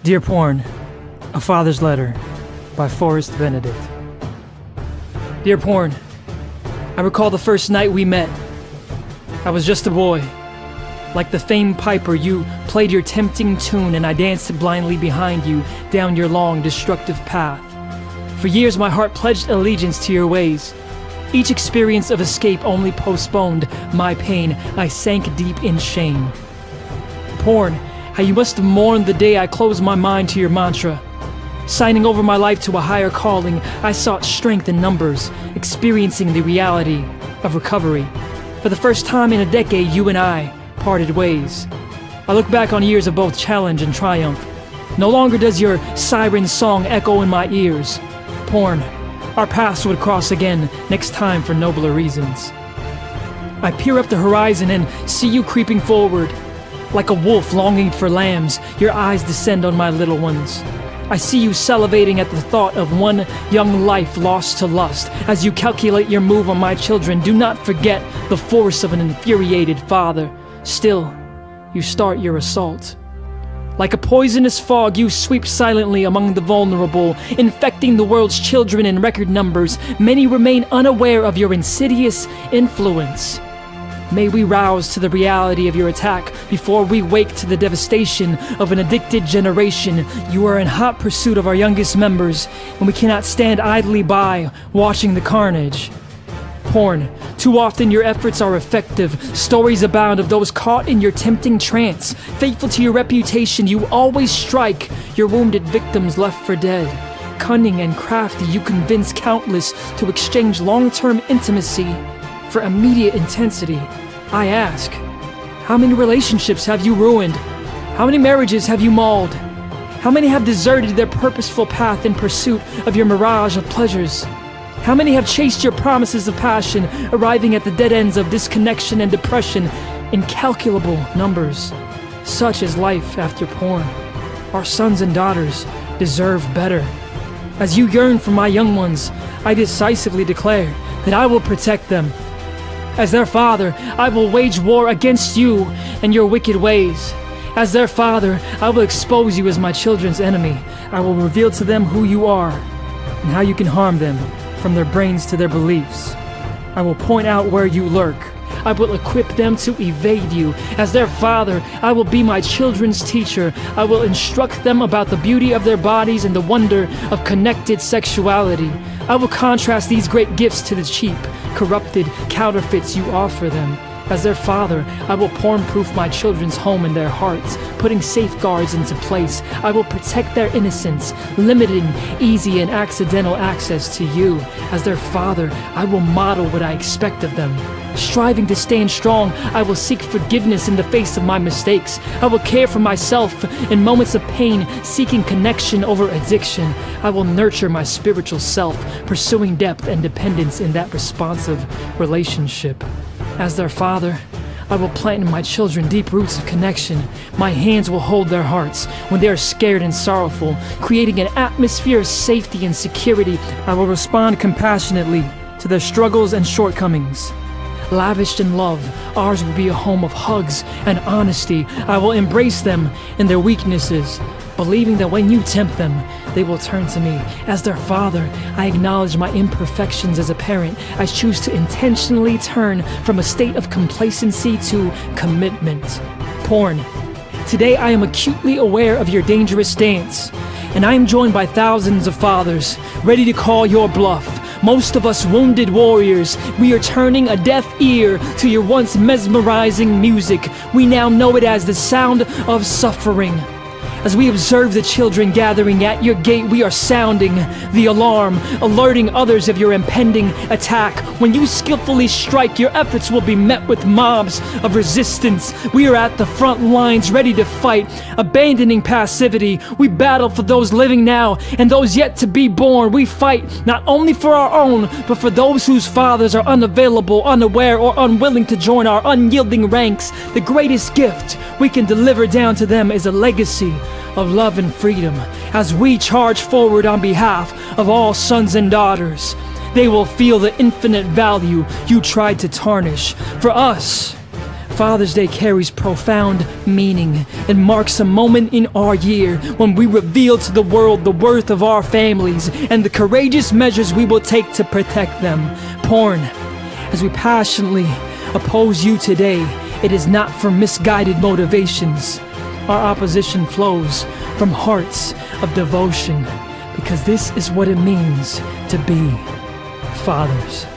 Dear Porn, A Father's Letter by Forrest Benedict. Dear Porn, I recall the first night we met. I was just a boy. Like the famed piper, you played your tempting tune and I danced blindly behind you down your long, destructive path. For years my heart pledged allegiance to your ways. Each experience of escape only postponed my pain. I sank deep in shame. Porn, how you must have mourned the day I closed my mind to your mantra. Signing over my life to a higher calling, I sought strength in numbers, experiencing the reality of recovery. For the first time in a decade, you and I parted ways. I look back on years of both challenge and triumph. No longer does your siren song echo in my ears. Porn, our paths would cross again, next time for nobler reasons. I peer up the horizon and see you creeping forward. Like a wolf longing for lambs, your eyes descend on my little ones. I see you salivating at the thought of one young life lost to lust. As you calculate your move on my children, do not forget the force of an infuriated father. Still, you start your assault. Like a poisonous fog, you sweep silently among the vulnerable, infecting the world's children in record numbers. Many remain unaware of your insidious influence. May we rouse to the reality of your attack before we wake to the devastation of an addicted generation. You are in hot pursuit of our youngest members, and we cannot stand idly by watching the carnage. Porn, too often your efforts are effective. Stories abound of those caught in your tempting trance. Faithful to your reputation, you always strike your wounded victims left for dead. Cunning and crafty, you convince countless to exchange long-term intimacy for immediate intensity. I ask, how many relationships have you ruined? How many marriages have you mauled? How many have deserted their purposeful path in pursuit of your mirage of pleasures? How many have chased your promises of passion, arriving at the dead ends of disconnection and depression? Incalculable numbers. Such is life after porn. Our sons and daughters deserve better. As you yearn for my young ones, I decisively declare that I will protect them. As their father, I will wage war against you and your wicked ways. As their father, I will expose you as my children's enemy. I will reveal to them who you are and how you can harm them, from their brains to their beliefs. I will point out where you lurk. I will equip them to evade you. As their father, I will be my children's teacher. I will instruct them about the beauty of their bodies and the wonder of connected sexuality. I will contrast these great gifts to the cheap, corrupted counterfeits you offer them. As their father, I will porn-proof my children's home and their hearts, putting safeguards into place. I will protect their innocence, limiting easy and accidental access to you. As their father, I will model what I expect of them. Striving to stand strong, I will seek forgiveness in the face of my mistakes. I will care for myself in moments of pain, seeking connection over addiction. I will nurture my spiritual self, pursuing depth and dependence in that responsive relationship. As their father, I will plant in my children deep roots of connection. My hands will hold their hearts when they are scared and sorrowful, creating an atmosphere of safety and security. I will respond compassionately to their struggles and shortcomings. Lavished in love, ours will be a home of hugs and honesty. I will embrace them in their weaknesses, believing that when you tempt them, they will turn to me. As their father, I acknowledge my imperfections as a parent. I choose to intentionally turn from a state of complacency to commitment. Porn, today I am acutely aware of your dangerous stance, and I am joined by thousands of fathers, ready to call your bluff. Most of us wounded warriors, we are turning a deaf ear to your once mesmerizing music. We now know it as the sound of suffering. As we observe the children gathering at your gate, we are sounding the alarm, alerting others of your impending attack. When you skillfully strike, your efforts will be met with mobs of resistance. We are at the front lines, ready to fight, abandoning passivity. We battle for those living now and those yet to be born. We fight not only for our own, but for those whose fathers are unavailable, unaware, or unwilling to join our unyielding ranks. The greatest gift we can deliver down to them is a legacy of love and freedom. As we charge forward on behalf of all sons and daughters, they will feel the infinite value you tried to tarnish. For us, Father's Day carries profound meaning and marks a moment in our year when we reveal to the world the worth of our families and the courageous measures we will take to protect them. Porn, as we passionately oppose you today, it is not from misguided motivations. Our opposition flows from hearts of devotion, because this is what it means to be fathers.